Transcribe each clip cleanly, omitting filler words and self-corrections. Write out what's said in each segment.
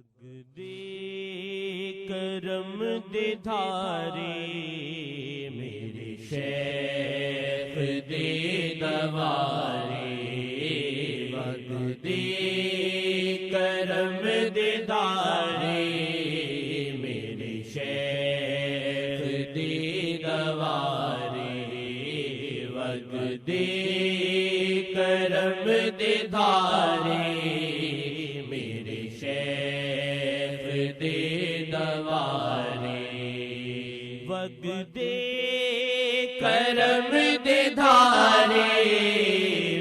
وگدے کرم دے دھارے میرے شیخ دے دوارے، وگدے کرم دے دھارے میرے شیخ دے دوارے، وگدے کرم دے دھارے میرے شیخ دے دوارے، وگدے کرم دے دھارے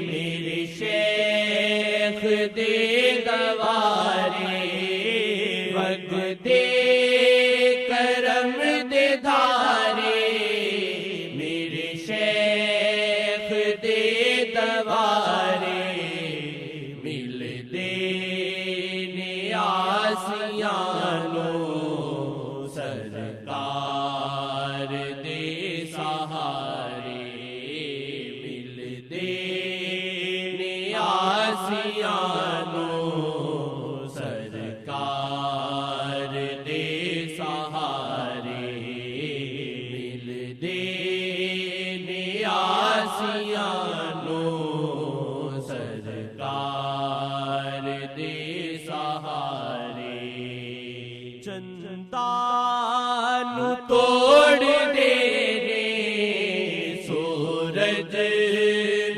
میرے شیخ دے دوارے، وگدے کرم دے دھارے میرے شیخ دے دوارے، مل دے نیاسیانو سرکار دے سہارے، مل دے نیاسیانو سرکار دے سہارے، مل دے نیاسیانو سرکار دے سہارے، چندان توڑ دے نے سورج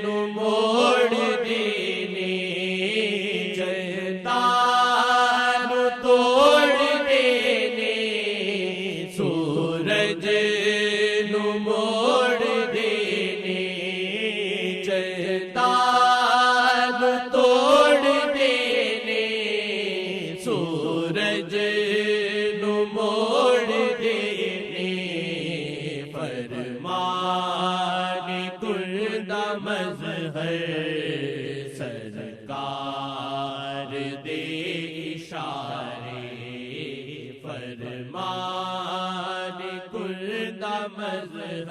نو موڑ دینے، چندان توڑ دینے سورج نو موڑ دینے، چندان توڑ دینے سورج نو موڑ دینے، فرمان کردہ مظہر سرکار دے اشارے، فرمان کردہ مظہر